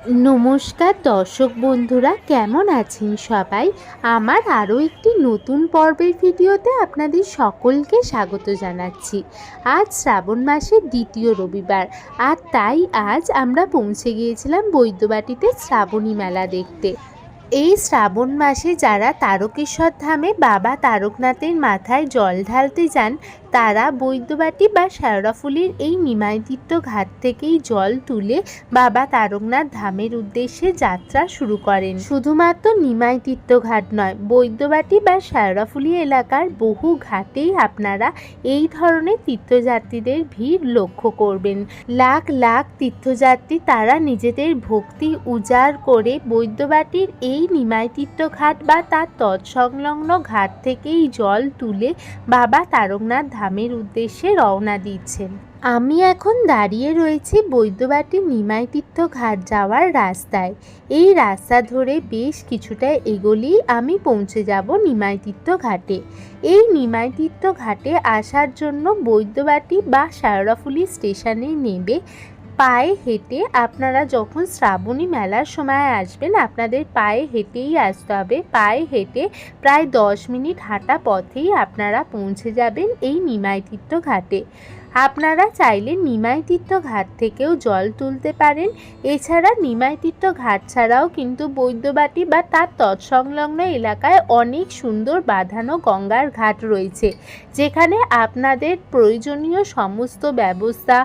নমস্কার দর্শক বন্ধুরা, কেমন আছেন সবাই? আমার আরও একটি নতুন পর্বের ভিডিওতে আপনাদের সকলকে স্বাগত জানাচ্ছি। আজ শ্রাবণ মাসের দ্বিতীয় রবিবার, আর তাই আজ আমরা পৌঁছে গিয়েছিলাম বৈদ্যবাটিতে শ্রাবণী মেলা দেখতে। এই শ্রাবণ মাসে যারা তারকেশ্বর ধামে বাবা তারকনাথের মাথায় জল ঢালতে যান, তারা বৈদ্যবাটি বা শেওড়াফুলির এই নিমাইতীর্থ ঘাট থেকেই জল তুলে বাবা তারকনাথ ধামের উদ্দেশ্যে যাত্রা শুরু করেন। শুধুমাত্র নিমাইতীর্থ ঘাট নয়, বৈদ্যবাটি বা শেওড়াফুলি এলাকার বহু ঘাটেই আপনারা এই ধরনের তীর্থযাত্রীদের ভিড় লক্ষ্য করবেন। লাখ লাখ তীর্থযাত্রী তারা নিজেদের ভক্তি উজাড় করে বৈদ্যবাটির এই নিমাইতীর্থ ঘাট বা তার তৎসংলগ্ন ঘাট থেকেই জল তুলে বাবা তারকনাথ ধামের উদ্দেশ্যে রওনা দিচ্ছেন। আমি এখন দাঁড়িয়ে রয়েছি বৈদ্যবাটি নিমাইতীর্থ ঘাট যাওয়ার রাস্তায়। এই রাস্তা ধরে বেশ কিছুটা এগোলেই আমি পৌঁছে যাব নিমাইতীর্থ ঘাটে। এই নিমাইতীর্থ ঘাটে আসার জন্য বৈদ্যবাটি বা শেওড়াফুলি স্টেশনে নেমে পায়ে হেঁটে আপনারা যখন শ্রাবণী মেলার সময় আসবেন, আপনাদের পায়ে হেঁটেই আসতে হবে। পায়ে হেঁটে প্রায় 10 মিনিট হাঁটা পথেই আপনারা পৌঁছে যাবেন এই নিমাইতীর্থ ঘাটে। আপনারা চাইলে নিমাইতীর্থ ঘাট থেকেও জল তুলতে পারেন। এছাড়া নিমাইতীর্থ ঘাট ছাড়াও কিন্তু বৈদ্যবাটি বা তার তৎসংলগ্ন এলাকায় অনেক সুন্দর বাঁধানো গঙ্গার ঘাট রয়েছে, যেখানে আপনাদের প্রয়োজনীয় সমস্ত ব্যবস্থা,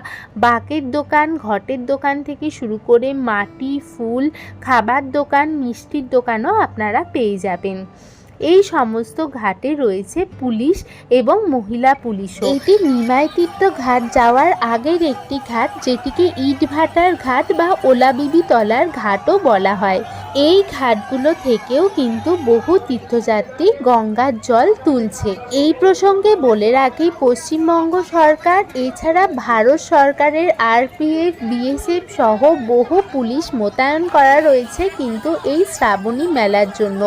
বাঁকের দোকান, ঘটের দোকান থেকে শুরু করে মাটি, ফুল, খাবার দোকান, মিষ্টির দোকানও আপনারা পেয়ে যাবেন। এই সমস্ত ঘাটে রয়েছে পুলিশ এবং মহিলা পুলিশও। এটি নিমাইতীর্থ ঘাট যাওয়ার আগের একটি ঘাট, যেটিকে ইটভাটার ঘাট বা ওলাবিবি তলার ঘাটও বলা হয়। এই ঘাটগুলো থেকেও কিন্তু বহু তীর্থযাত্রী গঙ্গার জল তুলছে। এই প্রসঙ্গে বলে রাখি, পশ্চিমবঙ্গ সরকার এছাড়া ভারত সরকারের আরপিএফ, বিএসএফ সহ বহু পুলিশ মোতায়েন করা রয়েছে কিন্তু এই শ্রাবণী মেলার জন্য,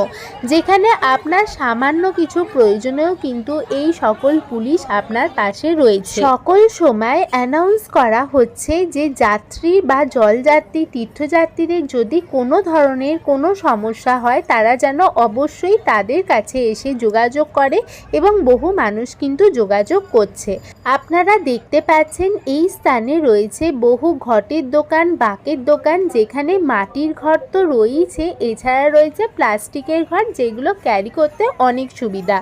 যেখানে আপনার সামান্য কিছু প্রয়োজনেও কিন্তু এই সকল পুলিশ আপনার পাশে রয়েছে। সকল সময় অ্যানাউন্স করা হচ্ছে যে যাত্রী বা জলযাত্রী, তীর্থযাত্রীদের যদি কোনো ধরনের কোনো সমস্যা হয়, তারা যেন অবশ্যই তাদের কাছে এসে যোগাযোগ করে, এবং বহু মানুষ কিন্তু যোগাযোগ করছে। আপনারা দেখতে পাচ্ছেন এই স্থানে রয়েছে বহু ঘটের দোকান, বাঁকের দোকান, যেখানে মাটির ঘট তো রয়েছে, এছাড়া রয়েছে প্লাস্টিকের ঘট, যেগুলো ক্যারি করতে অনেক সুবিধা।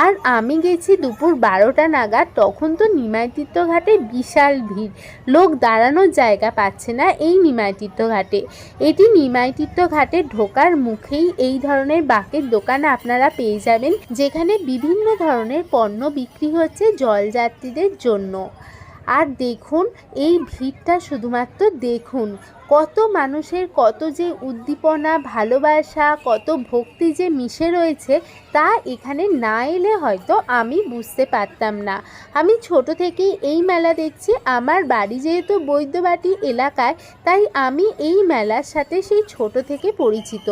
আর আমি গেছি দুপুর 12টা নাগাদ, তখন তো নিমাইতীর্থ ঘাটে বিশাল ভিড়, লোক দাঁড়ানোর জায়গা পাচ্ছে না এই নিমাইতীর্থ ঘাটে। এটি নিমাইতীর্থ ঘাটে ঢোকার মুখেই এই ধরনের বাঁকের দোকান আপনারা পেয়ে যাবেন, যেখানে বিভিন্ন ধরনের পণ্য বিক্রি হচ্ছে জলযাত্রীদের জন্য। আর দেখুন এই ভিড়টা, শুধুমাত্র দেখুন কত মানুষের কত যে উদ্দীপনা, ভালোবাসা, কত ভক্তি যে মিশে রয়েছে, তা এখানে না এলে হয়তো আমি বুঝতে পারতাম না। আমি ছোট থেকেই এই মেলা দেখছি, আমার বাড়ি যেহেতু বৈদ্যবাটি এলাকায়, তাই আমি এই মেলার সাথে সেই ছোট থেকে পরিচিত।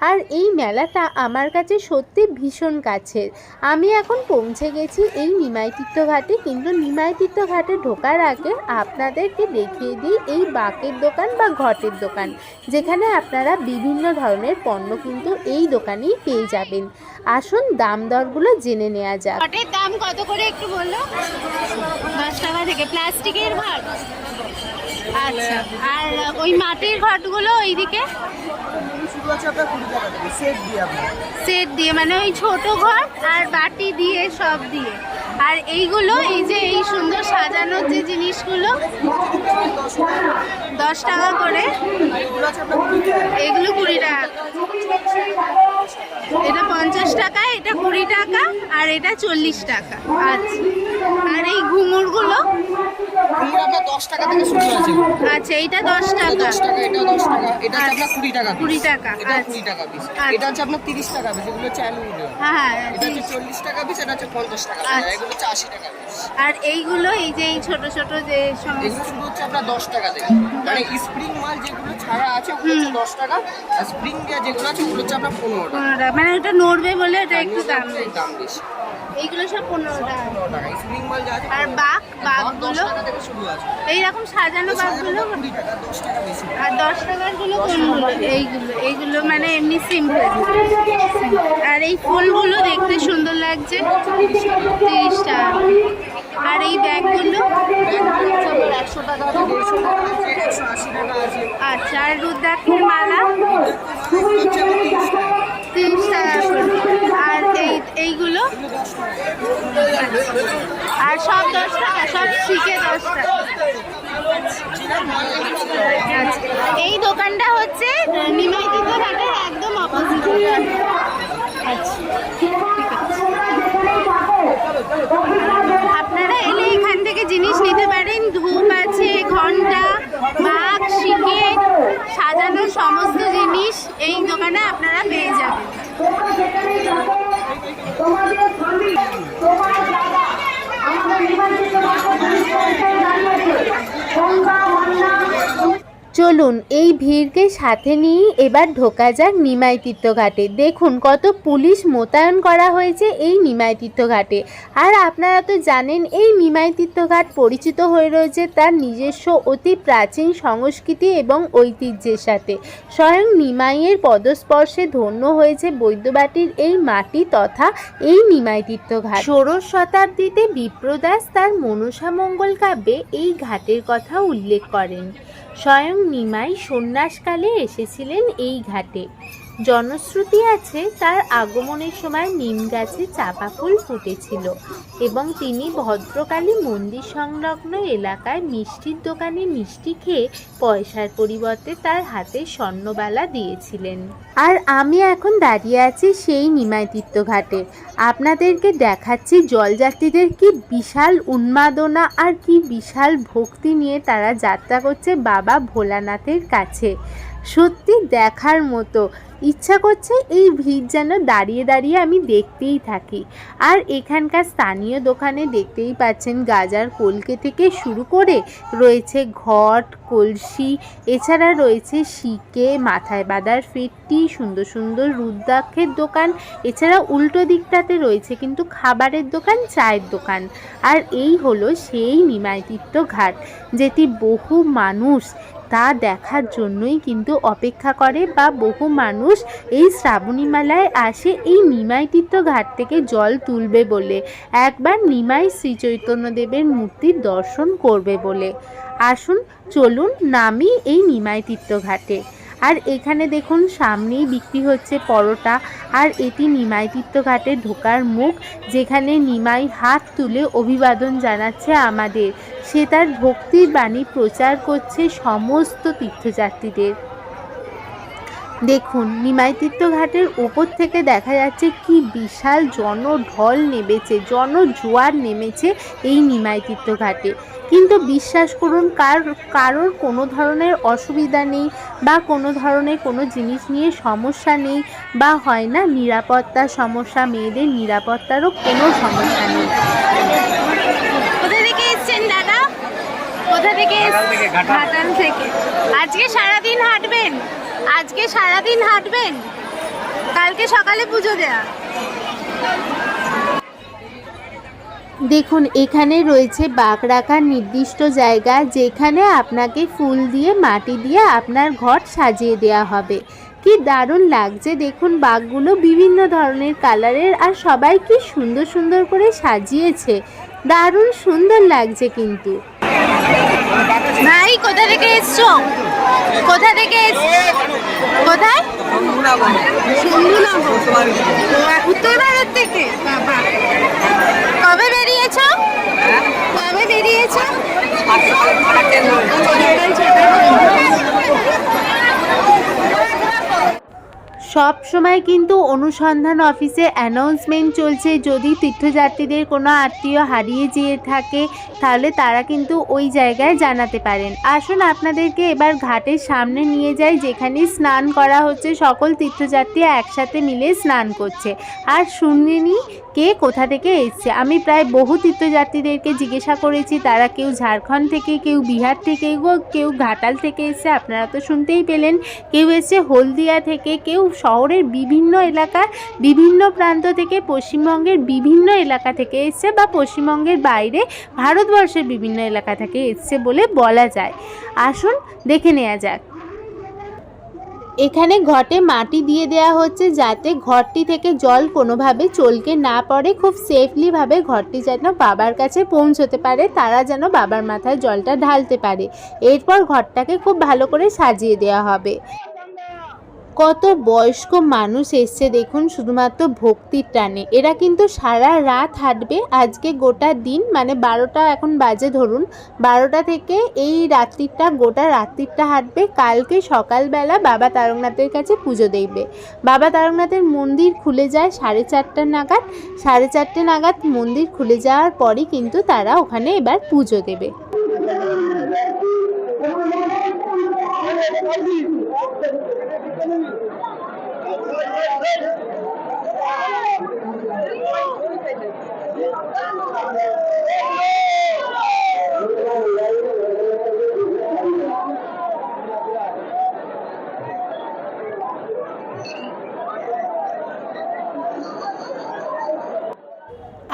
আর এই মেলাটা আমার কাছে সত্যি ভীষণ কাছের। আমি এখন পৌঁছে গেছি এই নিমাইতীর্থ ঘাটে, কিন্তু নিমাইতীর্থ ঘাটে ঢোকার আগে আপনাদেরকে দেখিয়ে দিই এই বাঁকের দোকান বা ঘটের দোকান, যেখানে আপনারা বিভিন্ন ধরনের পণ্য কিন্তু এই দোকানেই পেয়ে যাবেন। আসুন দাম দরগুলো জেনে নেওয়া যাক। ঘটের দাম কত করে একটু বললো? 10 টাকা থেকে প্লাস্টিকের ঘট। আচ্ছা, আর ওই মাটির ঘটগুলো ওইদিকে সেট দিয়ে, মানে ওই ছোট ঘট আর বাটি দিয়ে সব দিয়ে। আর এইগুলো, এই যে এই সুন্দর সাজানোর যে জিনিসগুলো, 10 টাকা করে। এগুলো 20 টাকা, এটা 50 টাকা, এটা 20 টাকা, আর এটা 40 টাকা। আচ্ছা, আর এই ঘুঙুরগুলো 10 টাকা থেকে শুরু আছে। আচ্ছা, এইটা 10 টাকা, এটা 10 টাকা, এটা হচ্ছে আপনার 20 টাকা, 20 টাকা, এটা 20 টাকা পিস, এটা হচ্ছে আপনার 30 টাকা পিস, এগুলো হচ্ছে অ্যালুমিনিয়াম। হ্যাঁ, এটা হচ্ছে 40 টাকা পিস, এটা হচ্ছে 50 টাকা পিস, এগুলো হচ্ছে 80 টাকা পিস। আর এইগুলো, এই যে এই ছোট ছোট যে এগুলো শুরু হচ্ছে আপনার 10 টাকা থেকে, মানে স্প্রিং মাল যেগুলো ছাড়া আছে ওগুলো হচ্ছে 10 টাকা, আর স্প্রিং দেওয়া যেগুলো আছে ওগুলো হচ্ছে আপনার 15 টাকা। মানে ওটা নড়বে বলে এটা একটু দাম বেশি। এইগুলো সব 15 টাকা। 15 টাকা। স্প্রিং মাল যা আছে আর বাঘগুলো 10 টাকা থেকে শুরু আছে। এইরকম সাজানো বাঘগুলো 20 টাকা, 10 টাকা বেশি। আর 10 টাকার গুলো কোনগুলো? এইগুলো মানে এমনি সিম্পল। আর এই ফুলগুলো দেখতে সুন্দর লাগছে, 30 টাকা। আর এই ব্যাগগুলো 100 টাকা আছে, 150 টাকা আছে, 180 টাকা আছে। আচ্ছা। আর রুদ্রাক্ষের মালা হচ্ছে 30 টাকা। 30 টাকা করে। আর এইগুলো আর সব 10 টাকা, সব শিখে 10 টাকা। আচ্ছা, এই দোকানটা হচ্ছে নিমাইতিত ঘাটের একদম অপোজিট। আচ্ছা, ঠিক আছে। আপনারা এলে এখান থেকে জিনিস নিতে পারেন। ধূপ আছে, ঘন্টা, মাগ, শিকে সাজানো সমস্ত জিনিস এই দোকানে আপনারা পেয়ে যাবেন। চলুন এই ভিড়কে সাথে নিয়ে এবার ঢোকা যাক নিমাইতিত্ত ঘাটে। দেখুন কত পুলিশ মোতায়েন করা হয়েছে এই নিমাইতিত্ত ঘাটে। আর আপনারা তো জানেন এই নিমাইতিত্ত ঘাট পরিচিত হয়ে রয়েছে তার নিজস্ব অতি প্রাচীন সংস্কৃতি এবং ঐতিহ্যের সাথে। স্বয়ং নিমাইয়ের পদস্পর্শে ধন্য হয়েছে বৈদ্যবাটির এই মাটি তথা এই নিমাইতিত্ত ঘাট। ষোড়শ শতাব্দীতে বিপ্রদাস তার মনসা মঙ্গল কাব্যে এই ঘাটের কথা উল্লেখ করেন। স্বয়ং নিমাই সন্ন্যাসকালে এসেছিলেন এই ঘাটে। জনশ্রুতি আছে তার আগমনের সময় নিম গাছে চাপা ফুল ফুটেছিল এবং তিনি ভদ্রকালী মন্দির সংলগ্ন এলাকায় মিষ্টির দোকানে মিষ্টি খেয়ে পয়সার পরিবর্তে তার হাতে স্বর্ণবালা দিয়েছিলেন। আর আমি এখন দাঁড়িয়ে আছি সেই নিমাইতিত্ত ঘাটে। আপনাদেরকে দেখাচ্ছি জলযাত্রীদের কি বিশাল উন্মাদনা আর কি বিশাল ভক্তি নিয়ে তারা যাত্রা করছে বাবা ভোলানাথের কাছে। সত্যি দেখার মতো ইচ্ছা করছে এই ভিড় যেন দাঁড়িয়ে দাঁড়িয়ে আমি দেখতেই থাকি। আর এখানকার স্থানীয় দোকানে দেখতেই পাচ্ছেন গাজার কলকে থেকে শুরু করে রয়েছে ঘট, কলসি, এছাড়া রয়েছে শিকে, মাথায় বাঁধার ফেটটি, সুন্দর সুন্দর রুদ্রাক্ষের দোকান, এছাড়া উল্টো দিকটাতে রয়েছে কিন্তু খাবারের দোকান, চায়ের দোকান। আর এই হলো সেই নিমাইতিত্ত ঘাট যেটি বহু মানুষ তা দেখার জন্যই কিন্তু অপেক্ষা করে বা বহু মানুষ এই শ্রাবণী মেলায় আসে এই নিমাইতিত্ত ঘাট থেকে জল তুলবে বলে, একবার নিমাই শ্রী চৈতন্যদেবের মূর্তির দর্শন করবে বলে। আসুন চলুন নামি এই নিমাইতিত্ত ঘাটে। আর এখানে দেখুন সামনেই বিক্রি হচ্ছে পরোটা। আর এটি নিমাইতিত্ত ঘাটে ঢোকার মুখ, যেখানে নিমাই হাত তুলে অভিবাদন জানাচ্ছে আমাদের। সে তার ভক্তির বাণী প্রচার করছে সমস্ত তীর্থযাত্রীদের। দেখুন নিমাইতিত্ত ঘাটের উপর থেকে দেখা যাচ্ছে কি বিশাল জনঢল নেমেছে, জনজোয়ার নেমেছে এই নিমাইতিত্ত ঘাটে। কিন্তু বিশ্বাস করুন কারোর কোনো ধরনের অসুবিধা নেই বা কোনো ধরনের কোনো জিনিস নিয়ে সমস্যা নেই, বা হয় না নিরাপত্তার সমস্যা, মেয়েদের নিরাপত্তারও কোনো সমস্যা নেই। কোথা থেকে এসেছেন দাদা? কোথা থেকে? ঘাটাল থেকে। আজকে সারাদিন হাঁটবেন? আজকে সারাদিন হাঁটবেন? কালকে সকালে পুজো দেয়া। দেখুন এখানে রয়েছে বাঘ রাখার নির্দিষ্ট জায়গা, যেখানে আপনাকে ফুল দিয়ে মাটি দিয়ে আপনার ঘর সাজিয়ে দেওয়া হবে। কি দারুণ লাগছে দেখুন, বাঘগুলো বিভিন্ন ধরনের কালারের আর সবাই কি সুন্দর সুন্দর করে সাজিয়েছে, দারুণ সুন্দর লাগছে। কিন্তু ভাই কোথা থেকে এসছো? কোথা থেকে কোথায়? উত্তর ভারত থেকে। কবে বেরিয়েছো? কবে বেরিয়েছো? সব সময় কিন্তু অনুসন্ধান অফিসে অ্যানাউন্সমেন্ট চলছে, যদি তীর্থযাত্রীদের কোনো আত্মীয় হারিয়ে যেয়ে থাকে তাহলে তারা কিন্তু ওই জায়গায় জানাতে পারেন। আসুন আপনাদেরকে এবার ঘাটের সামনে নিয়ে যাই, যেখানে স্নান করা হচ্ছে, সকল তীর্থযাত্রী একসাথে মিলে স্নান করছে। আর শুনিনি কে কোথা থেকে এসছে। আমি প্রায় বহু তীর্থযাত্রীদেরকে জিজ্ঞাসা করেছি, তারা কেউ ঝাড়খণ্ড থেকে, কেউ বিহার থেকে, কেউ ঘাটাল থেকে এসছে, আপনারা তো শুনতেই পেলেন, কেউ এসছে হলদিয়া থেকে, কেউ শহরের বিভিন্ন এলাকার বিভিন্ন প্রান্ত থেকে, পশ্চিমবঙ্গের বিভিন্ন এলাকা থেকে এসছে বা পশ্চিমবঙ্গের বাইরে ভারতবর্ষের বিভিন্ন এলাকা থেকে এসছে বলে বলা যায়। আসুন দেখে নেওয়া যাক। এখানে ঘটে মাটি দিয়ে দেওয়া হচ্ছে যাতে ঘরটি থেকে জল কোনোভাবে চলকে না পড়ে, খুব সেফলিভাবে ঘরটি যেন বাবার কাছে পৌঁছতে পারে, তারা যেন বাবার মাথায় জলটা ঢালতে পারে। এরপর ঘরটাকে খুব ভালো করে সাজিয়ে দেওয়া হবে। কত বয়স্ক মানুষ এসছে দেখুন শুধুমাত্র ভক্তির টানে। এরা কিন্তু সারা রাত হাঁটবে, আজকে গোটা দিন, মানে 12টা এখন বাজে ধরুন, 12টা থেকে এই রাত্রিটা, গোটা রাত্রিটা হাঁটবে। কালকে সকালবেলা বাবা তারকনাথের কাছে পুজো দেবে। বাবা তারকনাথের মন্দির খুলে যায় 4:30 নাগাদ। 4:30 নাগাদ মন্দির খুলে যাওয়ার পরই কিন্তু তারা ওখানে এবার পুজো দেবে।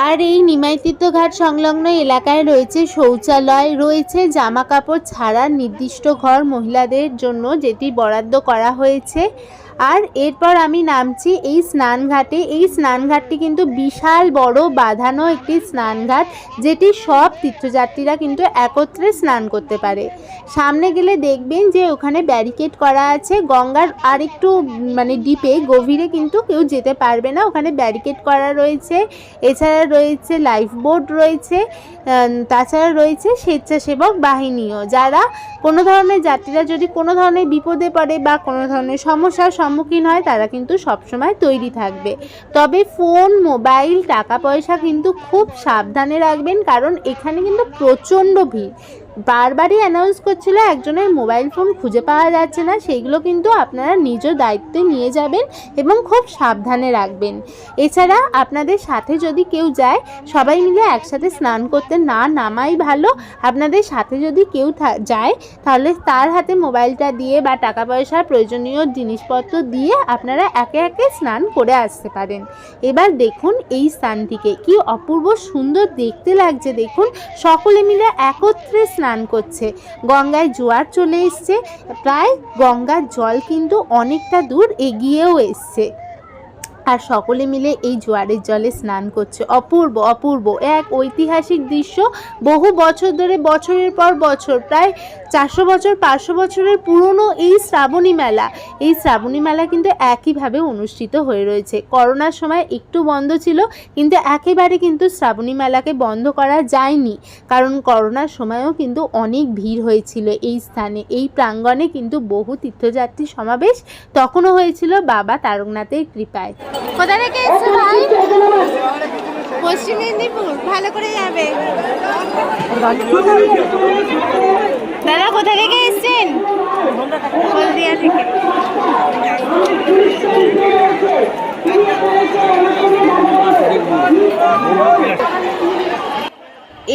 আর এই নিমাইতীর্থ ঘাট সংলগ্ন এলাকায় রয়েছে শৌচালয়, রয়েছে জামা কাপড় ছাড়ার নির্দিষ্ট ঘর মহিলাদের জন্য, যেটি বরাদ্দ করা হয়েছে। আর এরপর আমি নামছি এই স্নানঘাটে। এই স্নানঘাটটি কিন্তু বিশাল বড় বাঁধানো একটি স্নানঘাট, যেটি সব তীর্থযাত্রীরা কিন্তু একত্রে স্নান করতে পারে। সামনে গেলে দেখবেন যে ওখানে ব্যারিকেড করা আছে। গঙ্গার আরেকটু মানে ডিপে, গভীরে কিন্তু কেউ যেতে পারবে না, ওখানে ব্যারিকেড করা রয়েছে। এছাড়া রয়েছে লাইফ বোট রয়েছে, তাছাড়া রয়েছে স্বেচ্ছাসেবক বাহিনীও, যারা কোনো ধরনের যাত্রীরা যদি কোনো ধরনের বিপদে পড়ে বা কোনো ধরনের সমস্যার সম্মুখীন হয়, তারা কিন্তু সবসময় তৈরি থাকবে। তবে ফোন, মোবাইল, টাকা পয়সা কিন্তু খুব সাবধানে রাখবেন, কারণ এখানে কিন্তু প্রচণ্ড ভিড়। বারবারই অ্যানাউন্স করছিল একজনের মোবাইল ফোন খুঁজে পাওয়া যাচ্ছে না, সেইগুলো কিন্তু আপনারা নিজ দায়িত্বে নিয়ে যাবেন এবং খুব সাবধানে রাখবেন। এছাড়া আপনাদের সাথে যদি কেউ যায়, সবাই মিলে একসাথে স্নান করতে না নামাই ভালো। আপনাদের সাথে যদি কেউ যায়, তাহলে তার হাতে মোবাইলটা দিয়ে বা টাকা পয়সার প্রয়োজনীয় জিনিসপত্র দিয়ে আপনারা একে একে স্নান করে আসতে পারেন। এবার দেখুন এই স্থানটিকে কি অপূর্ব সুন্দর দেখতে লাগছে। দেখুন সকলে মিলে একত্রে স্নান করছে। গঙ্গায় জোয়ার চলে এসছে, প্রায় গঙ্গার জল কিন্তু অনেকটা দূর এগিয়েও এসছে, আর সকলে মিলে এই জোয়ারের জলে স্নান করছে। অপূর্ব অপূর্ব এক ঐতিহাসিক দৃশ্য। বহু বছর ধরে, বছরের পর বছর, প্রায় 400 বছর 500 বছরের পুরনো এই শ্রাবণী মেলা, এই শ্রাবণী মেলা কিন্তু একইভাবে অনুষ্ঠিত হয়ে রয়েছে। করোনার সময় একটু বন্ধ ছিল, কিন্তু একেবারে কিন্তু শ্রাবণী মেলাকে বন্ধ করা যায়নি, কারণ করোনার সময়ও কিন্তু অনেক ভিড় হয়েছিল এই স্থানে। এই প্রাঙ্গণে কিন্তু বহু তীর্থযাত্রী সমাবেশ তখনও হয়েছিল বাবা তারকনাথের কৃপায়। কোথা থেকে এসছো ভাই? পশ্চিম মেদিনীপুর। ভালো করে যাবে। দাদা কোথা থেকে এসছেন? হলদিয়া থেকে।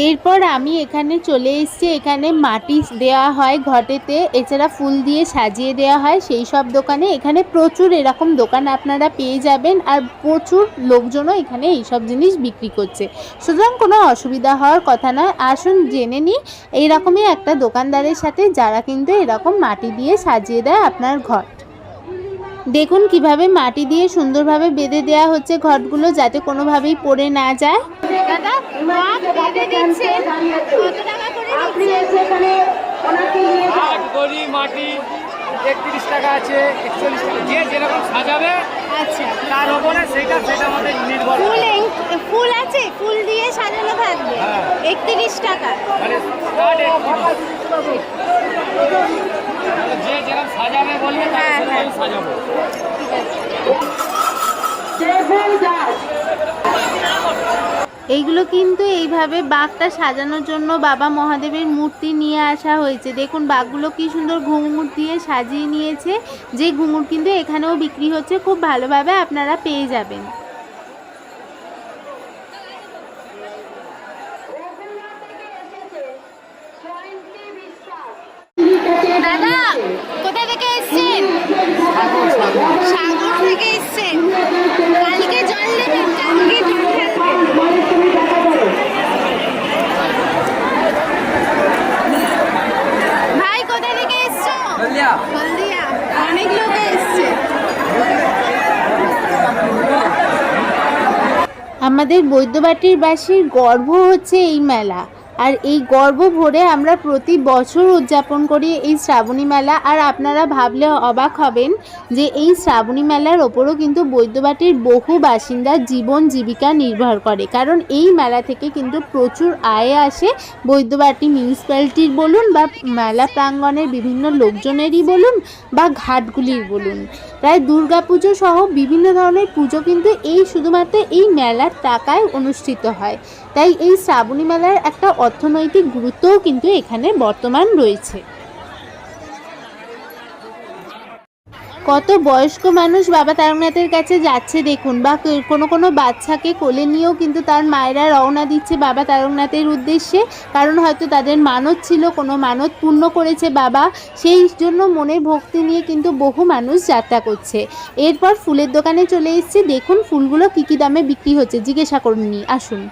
এরপর আমি এখানে চলে এসেছি। এখানে মাটি দেওয়া হয় ঘটেতে, এছাড়া ফুল দিয়ে সাজিয়ে দেওয়া হয় সেই সব দোকানে। এখানে প্রচুর এরকম দোকান আপনারা পেয়ে যাবেন, আর প্রচুর লোকজনও এখানে এইসব জিনিস বিক্রি করছে, সুতরাং কোনো অসুবিধা হওয়ার কথা নয়। আসুন জেনে নিই এইরকমই একটা দোকানদারের সাথে, যারা কিন্তু এরকম মাটি দিয়ে সাজিয়ে দেয় আপনার ঘর। দেখুন কিভাবে মাটি দিয়ে সুন্দরভাবে বেঁধে দেওয়া হচ্ছে ঘটগুলো, যাতে কোনোভাবেই পড়ে না যায়। দাদা ঘট বেঁধে দিচ্ছেন, কত টাকা করে দিচ্ছেন? মাটি 31 টাকা আছে, 41 টাকা, যে যেরকম সাজাবে আচ্ছা, তার উপরে সেটা আমাদের নির্ভর। ফুল আছে, ফুল দিয়ে সাজানো থাকবে। 31 টাকা, মানে যে যেরকম সাজাবে বলবে তার সাজাবো। এইগুলো কিন্তু এইভাবে বাঘটা সাজানোর জন্য বাবা মহাদেবের মূর্তি নিয়ে আসা হয়েছে। দেখুন বাঘগুলো কি সুন্দর ঘুঙুর দিয়ে সাজিয়ে নিয়েছে, যে ঘুঙুর কিন্তু এখানেও বিক্রি হচ্ছে, খুব ভালোভাবে আপনারা পেয়ে যাবেন। দাদা কোথা থেকে এসছেন? সাগর আমাদের বৈদ্যবাটির বাসীর গর্ব হচ্ছে এই মেলা, আর এই গর্ব ভরে আমরা প্রতি বছর উদযাপন করি এই শ্রাবণী মেলা। আর আপনারা ভাবলে অবাক হবেন যে এই শ্রাবণী মেলার ওপরও কিন্তু বৈদ্যবাটির বহু বাসিন্দার জীবন জীবিকা নির্ভর করে, কারণ এই মেলা থেকে কিন্তু প্রচুর আয় আসে বৈদ্যবাটি মিউনিসিপ্যালিটির বলুন বা মেলা প্রাঙ্গণের বিভিন্ন লোকজনেরই বলুন বা ঘাটগুলির বলুন। তাই দুর্গাপুজো সহ বিভিন্ন ধরনের পুজো কিন্তু এই শুধুমাত্র এই মেলার টাকায় অনুষ্ঠিত হয়। তাই এই শ্রাবণী মেলার একটা অর্থনৈতিক গুরুত্বও কিন্তু এখানে বর্তমান রয়েছে। কত বয়স্ক মানুষ বাবা তারকনাথের কাছে যাচ্ছে দেখুন, বা কোনো বাচ্চাকে কোলে নিয়েও কিন্তু তার মায়েরা রওনা দিচ্ছে বাবা তারকনাথের উদ্দেশ্যে, কারণ হয়তো তাদের মানত ছিল, কোনো মানত পূর্ণ করেছে বাবা, সেই জন্য মনের ভক্তি নিয়ে কিন্তু বহু মানুষ যাত্রা করছে। এরপর ফুলের দোকানে চলে এসেছি, দেখুন ফুলগুলো কী কী দামে বিক্রি হচ্ছে, জিজ্ঞাসা করুন নি, আসুন।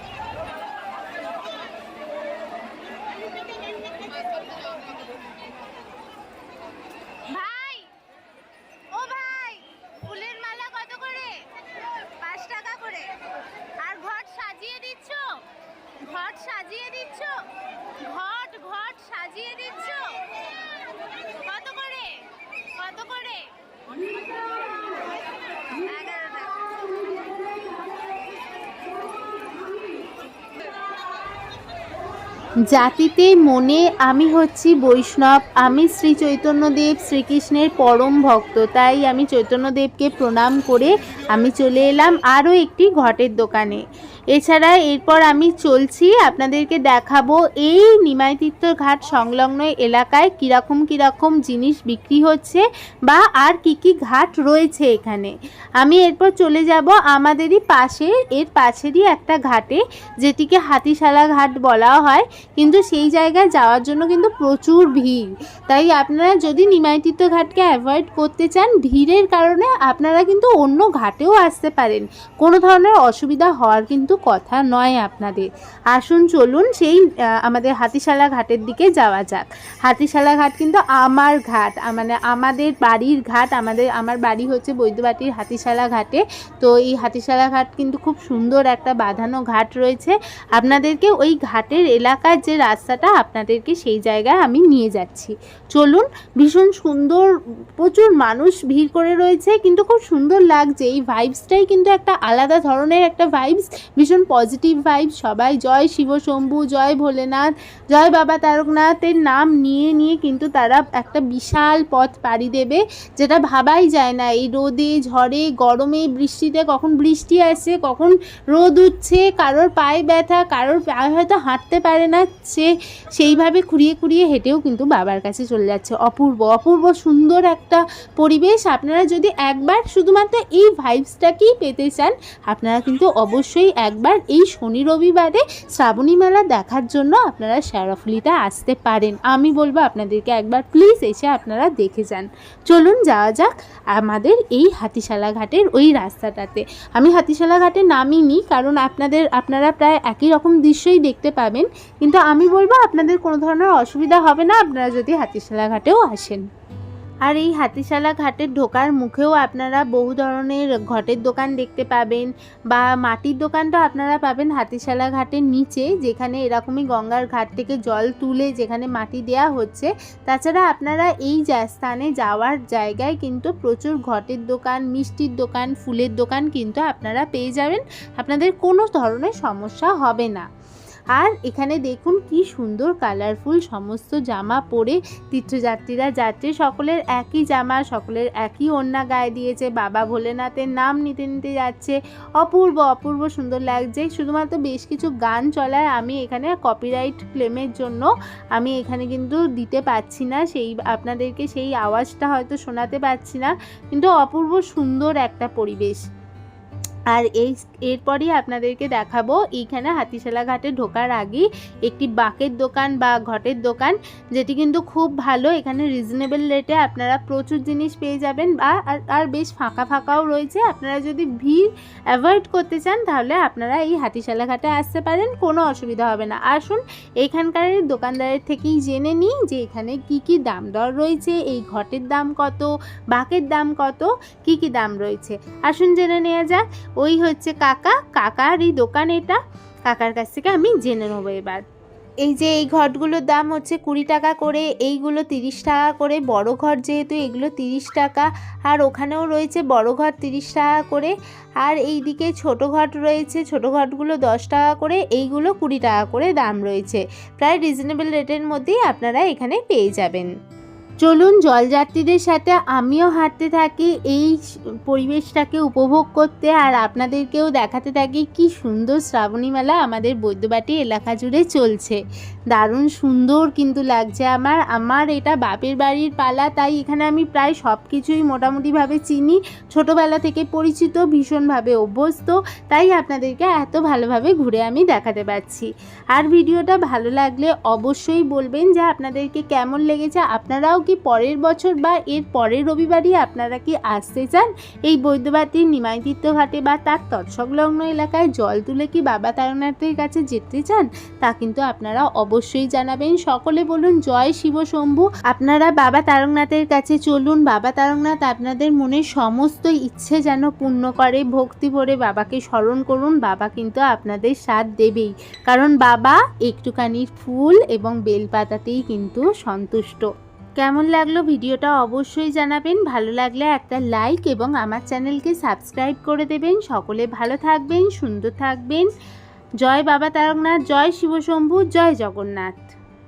জাতিতে মনে আমি হচ্ছি বৈষ্ণব, আমি শ্রী চৈতন্যদেব শ্রীকৃষ্ণের পরম ভক্ত, তাই আমি চৈতন্যদেবকে প্রণাম করে আমি চলে এলাম আরও একটি ঘটের দোকানে। এছাড়া এরপর আমি চলছি, আপনাদেরকে দেখাবো এই নিমাইতীর্থ ঘাট সংলগ্ন এলাকায় কীরকম জিনিস বিক্রি হচ্ছে বা আর কি ঘাট রয়েছে এখানে। আমি এরপর চলে যাব আমাদেরই এর পাশেরই একটা ঘাটে, যেটিকে হাতিশালা ঘাট বলা হয়, কিন্তু সেই জায়গায় যাওয়ার জন্য কিন্তু প্রচুর ভিড়। তাই আপনারা যদি নিমাইতীর্থ ঘাটকে অ্যাভয়েড করতে চান ভিড়ের কারণে, আপনারা কিন্তু অন্য ঘাটেও আসতে পারেন, কোনো ধরনের অসুবিধা হওয়ার কিন্তু কথা নয় আপনাদের। আসুন চলুন সেই আমাদের হাতিশালা ঘাটের দিকে যাওয়া যাক। হাতিশালা ঘাট কিন্তু আমার ঘাট, মানে আমাদের বাড়ির ঘাট, আমার বাড়ি হচ্ছে বৈদ্যবাটির হাতিশালা ঘাটে। তো এই হাতিশালা ঘাট কিন্তু খুব সুন্দর একটা বাঁধানো ঘাট রয়েছে, আপনাদেরকে ওই ঘাটের এলাকার যে রাস্তাটা আপনাদেরকে সেই জায়গায় আমি নিয়ে যাচ্ছি। চলুন, ভীষণ সুন্দর, প্রচুর মানুষ ভিড় করে রয়েছে, কিন্তু খুব সুন্দর লাগছে। এই ভাইবসটাই কিন্তু একটা আলাদা ধরনের একটা ভাইবস, ভীষণ পজিটিভ ভাইবস। সবাই জয় শিব শম্ভু, জয় ভোলেনাথ, জয় বাবা তারকনাথের নাম নিয়ে কিন্তু তারা একটা বিশাল পথ পাড়ি দেবে, যেটা ভাবাই যায় না। এই রোদে ঝড়ে গরমে বৃষ্টিতে, কখন বৃষ্টি আসছে কখন রোদ উঠছে, কারোর পায়ে ব্যথা, কারোর পায়ে হয়তো হাঁটতে পারে না, সেইভাবে খুঁড়িয়ে হেঁটেও কিন্তু বাবার কাছে চলে যাচ্ছে। অপূর্ব সুন্দর একটা পরিবেশ। আপনারা যদি একবার শুধুমাত্র এই ভাইবসটাকেই পেতে চান, আপনারা কিন্তু অবশ্যই একবার এই শনি রবিবারে শ্রাবণী মেলা দেখার জন্য আপনারা শেওড়াফুলিতে আসতে পারেন। আমি বলবো আপনাদেরকে একবার প্লিজ এসে আপনারা দেখে যান। চলুন যাওয়া যাক আমাদের এই হাতিশালা ঘাটের ওই রাস্তাটাতে। আমি হাতিশালা ঘাটে নামিনি, কারণ আপনারা প্রায় একই রকম দৃশ্যই দেখতে পাবেন, কিন্তু আমি বলবো আপনাদের কোনো ধরনের অসুবিধা হবে না আপনারা যদি হাতিশালা ঘাটেও আসেন। আর এই হাতিশালা ঘাটের ঢোকার মুখেও আপনারা বহু ধরনের ঘটের দোকান দেখতে পাবেন, বা মাটির দোকানটা আপনারা পাবেন হাতিশালা ঘাটের নিচে, যেখানে এরকমই গঙ্গার ঘাট থেকে জল তুলে যেখানে মাটি দেয়া হচ্ছে। তাছাড়া আপনারা এই স্থানে যাওয়ার জায়গায় কিন্তু প্রচুর ঘটের দোকান, মিষ্টির দোকান, ফুলের দোকান কিন্তু আপনারা পেয়ে যাবেন, আপনাদের কোনো ধরনের সমস্যা হবে না। আর এখানে দেখুন কি সুন্দর কালারফুল সমস্ত জামা পরে তীর্থযাত্রীরা যাচ্ছে, সকলের একই জামা, সকলের একই ওড়না গায়ে দিয়েছে, বাবা ভোলেনাথের নাম নিতে যাচ্ছে। অপূর্ব সুন্দর লাগছে। শুধুমাত্র বেশ কিছু গান চলায়, আমি এখানে কপিরাইট ক্লেমের জন্য আমি এখানে কিন্তু দিতে পারছি না, আপনাদেরকে সেই আওয়াজটা হয়তো শোনাতে পারছি না, কিন্তু অপূর্ব সুন্দর একটা পরিবেশ। আর এরপরই আপনাদেরকে দেখাবো এইখানে হাতিশালা ঘাটে ঢোকার আগেই একটি বাকের দোকান বা ঘটের দোকান, যেটি কিন্তু খুব ভালো। এখানে রিজনেবল রেটে আপনারা প্রচুর জিনিস পেয়ে যাবেন, আর বেশ ফাঁকাও রয়েছে। আপনারা যদি ভিড় অ্যাভয়েড করতে চান তাহলে আপনারা এই হাতিশালা ঘাটে আসতে পারেন, কোনো অসুবিধা হবে না। আসুন এইখানকার দোকানদারের থেকেই জেনে নিই যে এখানে কি দাম দর রয়েছে, এই ঘটের দাম কত, বাকের দাম কত, কি দাম রয়েছে। আসুন জেনে নেওয়া যাক। ওই হচ্ছে কাকার এই দোকান, এটা কাকার কাছ থেকে আমি জেনে নেবো এবার। এই যে এই ঘটগুলোর দাম হচ্ছে 20 টাকা করে, এইগুলো 30 টাকা করে, বড় ঘট যেহেতু এগুলো 30 টাকা, আর ওখানেও রয়েছে বড় ঘট 30 টাকা করে, আর এই দিকে ছোট ঘট রয়েছে, ছোট ঘটগুলো 10 টাকা করে, এইগুলো 20 টাকা করে দাম রয়েছে। প্রায় রিজনেবল রেটের মধ্যেই আপনারা এখানে পেয়ে যাবেন। চলুন জলযাত্রীদের সাথে আমিও হাঁটতে থাকি এই পরিবেশটাকে উপভোগ করতে, আর আপনাদেরকেও দেখাতে থাকি কি সুন্দর শ্রাবণী মেলা আমাদের বৈদ্যবাটি এলাকা জুড়ে চলছে। দারুণ সুন্দর কিন্তু লাগছে আমার এটা বাপের বাড়ির পালা, তাই এখানে আমি প্রায় সব কিছুই মোটামুটিভাবে চিনি, ছোটোবেলা থেকে পরিচিত, ভীষণভাবে অভ্যস্ত, তাই আপনাদেরকে এত ভালোভাবে ঘুরে আমি দেখাতে পারছি। আর ভিডিওটা ভালো লাগলে অবশ্যই বলবেন যে আপনাদেরকে কেমন লেগেছে। আপনারাও কি পরের বছর বা এর পরের রবিবারই আপনারা কি আসতে চান এই বৈদ্যবাটির নিমাই তীর্থ ঘাটে বা তার তৎসংলগ্ন এলাকায় জল তুলে কি বাবা তারকনাথের কাছে যেতে চান, তা কিন্তু আপনারা অবশ্যই জানাবেন। সকলে বলুন জয় শিব শম্ভু। আপনারা বাবা তারকনাথের কাছে চলুন, বাবা তারকনাথ আপনাদের মনের সমস্ত ইচ্ছে যেন পূর্ণ করে। ভক্তি ভরে বাবাকে স্মরণ করুন, বাবা কিন্তু আপনাদের সাথ দেবেই, কারণ বাবা একটুখানি ফুল এবং বেলপাতাতেই কিন্তু সন্তুষ্ট। কেমন লাগলো ভিডিওটা অবশ্যই জানাবেন, ভালো লাগলে একটা লাইক এবং আমার চ্যানেলকে সাবস্ক্রাইব করে দেবেন। সকলে ভালো থাকবেন, সুন্দর থাকবেন। জয় বাবা তারকনাথ, জয় শিব শম্ভু, জয় জগন্নাথ।